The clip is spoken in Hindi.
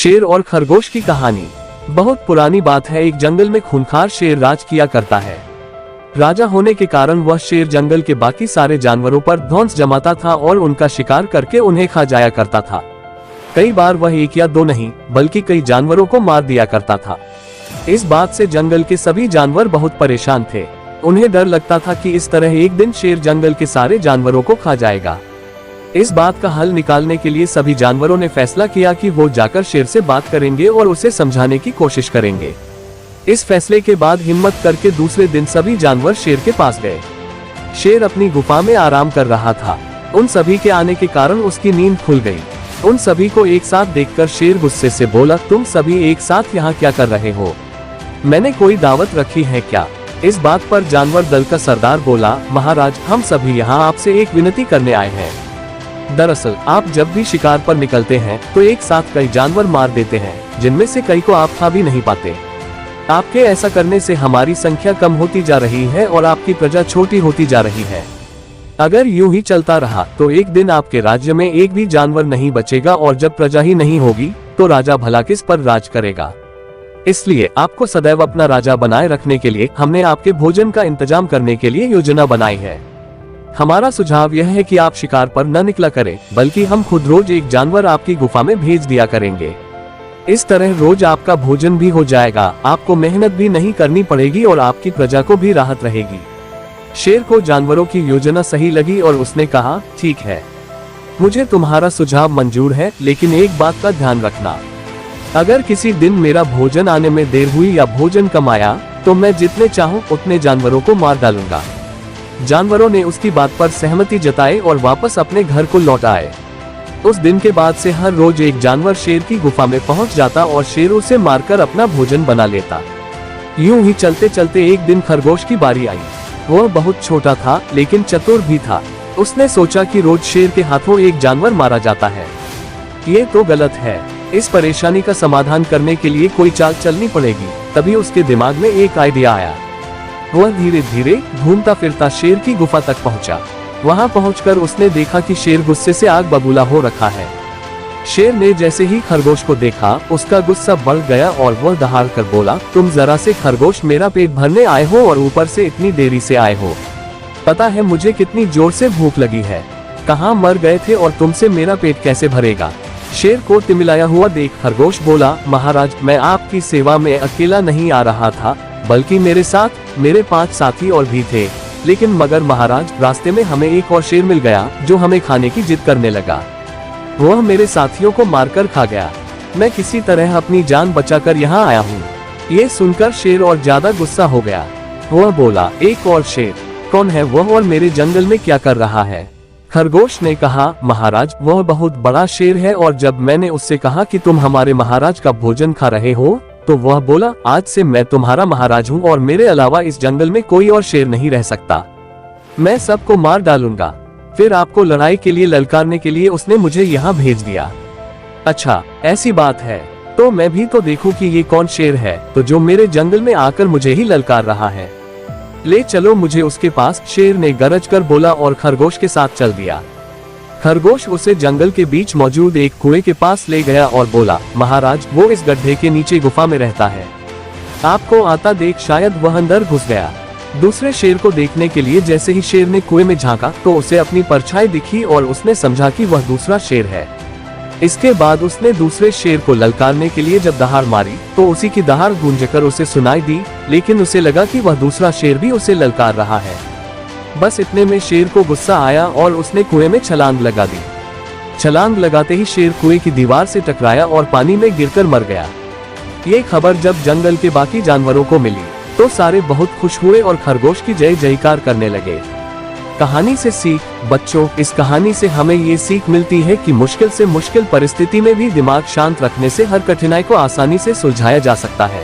शेर और खरगोश की कहानी। बहुत पुरानी बात है। एक जंगल में खूंखार शेर राज किया करता है। राजा होने के कारण वह शेर जंगल के बाकी सारे जानवरों पर ध्वंस जमाता था और उनका शिकार करके उन्हें खा जाया करता था। कई बार वह एक या दो नहीं बल्कि कई जानवरों को मार दिया करता था। इस बात से जंगल के सभी जानवर बहुत परेशान थे। उन्हें डर लगता था कि इस तरह एक दिन शेर जंगल के सारे जानवरों को खा जाएगा। इस बात का हल निकालने के लिए सभी जानवरों ने फैसला किया कि वो जाकर शेर से बात करेंगे और उसे समझाने की कोशिश करेंगे। इस फैसले के बाद हिम्मत करके दूसरे दिन सभी जानवर शेर के पास गए। शेर अपनी गुफा में आराम कर रहा था। उन सभी के आने के कारण उसकी नींद खुल गई। उन सभी को एक साथ देखकर शेर गुस्से से बोला, तुम सभी एक साथ यहाँ क्या कर रहे हो? मैंने कोई दावत रखी है क्या? इस बात पर जानवर दल का सरदार बोला, महाराज, हम सभी यहाँ आपसे एक विनती करने आए हैं। दरअसल आप जब भी शिकार पर निकलते हैं तो एक साथ कई जानवर मार देते हैं, जिनमें से कई को आप खा भी नहीं पाते। आपके ऐसा करने से हमारी संख्या कम होती जा रही है और आपकी प्रजा छोटी होती जा रही है। अगर यूं ही चलता रहा तो एक दिन आपके राज्य में एक भी जानवर नहीं बचेगा और जब प्रजा ही नहीं होगी तो राजा भला किस पर राज करेगा? इसलिए आपको सदैव अपना राजा बनाए रखने के लिए हमने आपके भोजन का इंतजाम करने के लिए योजना बनाई है। हमारा सुझाव यह है कि आप शिकार पर न निकला करें, बल्कि हम खुद रोज एक जानवर आपकी गुफा में भेज दिया करेंगे। इस तरह रोज आपका भोजन भी हो जाएगा, आपको मेहनत भी नहीं करनी पड़ेगी और आपकी प्रजा को भी राहत रहेगी। शेर को जानवरों की योजना सही लगी और उसने कहा, ठीक है, मुझे तुम्हारा सुझाव मंजूर है, लेकिन एक बात का ध्यान रखना। अगर किसी दिन मेरा भोजन आने में देर हुई या भोजन कम आया तो मैं जितने चाहूँ उतने जानवरों को मार डालूंगा। जानवरों ने उसकी बात पर सहमति जताई और वापस अपने घर को लौट आए। उस दिन के बाद से हर रोज एक जानवर शेर की गुफा में पहुंच जाता और शेर उसे मारकर अपना भोजन बना लेता। यूं ही चलते चलते एक दिन खरगोश की बारी आई। वह बहुत छोटा था लेकिन चतुर भी था। उसने सोचा कि रोज शेर के हाथों एक जानवर मारा जाता है, ये तो गलत है। इस परेशानी का समाधान करने के लिए कोई चाल चलनी पड़ेगी। तभी उसके दिमाग में एक आइडिया आया। वह धीरे धीरे घूमता फिरता शेर की गुफा तक पहुंचा। वहां पहुंचकर उसने देखा कि शेर गुस्से से आग बबूला हो रखा है। शेर ने जैसे ही खरगोश को देखा उसका गुस्सा बढ़ गया और वह दहाड़ कर बोला, तुम जरा से खरगोश मेरा पेट भरने आए हो और ऊपर से इतनी देरी से आए हो। पता है मुझे कितनी जोर से भूख लगी है। कहाँ मर गए थे और तुमसे मेरा पेट कैसे भरेगा? शेर को तिमिलाया हुआ देख खरगोश बोला, महाराज, मैं आपकी सेवा में अकेला नहीं आ रहा था, बल्कि मेरे साथ मेरे 5 साथी और भी थे। लेकिन मगर महाराज, रास्ते में हमें एक और शेर मिल गया जो हमें खाने की जिद करने लगा। वह मेरे साथियों को मारकर खा गया। मैं किसी तरह अपनी जान बचाकर यहाँ आया हूँ। ये सुनकर शेर और ज्यादा गुस्सा हो गया। वह बोला, एक और शेर? कौन है वह और मेरे जंगल में क्या कर रहा है? खरगोश ने कहा, महाराज, वह बहुत बड़ा शेर है और जब मैंने उससे कहा कि तुम हमारे महाराज का भोजन खा रहे हो तो वह बोला, आज से मैं तुम्हारा महाराज हूँ और मेरे अलावा इस जंगल में कोई और शेर नहीं रह सकता। मैं सबको मार डालूंगा। फिर आपको लड़ाई के लिए ललकारने के लिए उसने मुझे यहाँ भेज दिया। अच्छा, ऐसी बात है तो मैं भी तो देखूं कि ये कौन शेर है तो जो मेरे जंगल में आकर मुझे ही ललकार रहा है। ले चलो मुझे उसके पास, शेर ने गरज कर बोला और खरगोश के साथ चल दिया। खरगोश उसे जंगल के बीच मौजूद एक कुएं के पास ले गया और बोला, महाराज, वो इस गड्ढे के नीचे गुफा में रहता है। आपको आता देख शायद वह अंदर घुस गया। दूसरे शेर को देखने के लिए जैसे ही शेर ने कुएं में झांका तो उसे अपनी परछाई दिखी और उसने समझा कि वह दूसरा शेर है। इसके बाद उसने दूसरे शेर को ललकारने के लिए जब दहाड़ मारी तो उसी की दहाड़ गूंजकर उसे सुनाई दी, लेकिन उसे लगा कि वह दूसरा शेर भी उसे ललकार रहा है। बस इतने में शेर को गुस्सा आया और उसने कुएं में छलांग लगा दी। छलांग लगाते ही शेर कुएं की दीवार से टकराया और पानी में गिरकर मर गया। ये खबर जब जंगल के बाकी जानवरों को मिली तो सारे बहुत खुश हुए और खरगोश की जय जयकार करने लगे। कहानी से सीख, बच्चों, इस कहानी से हमें ये सीख मिलती है कि मुश्किल से मुश्किल परिस्थिति में भी दिमाग शांत रखने से हर कठिनाई को आसानी से सुलझाया जा सकता है।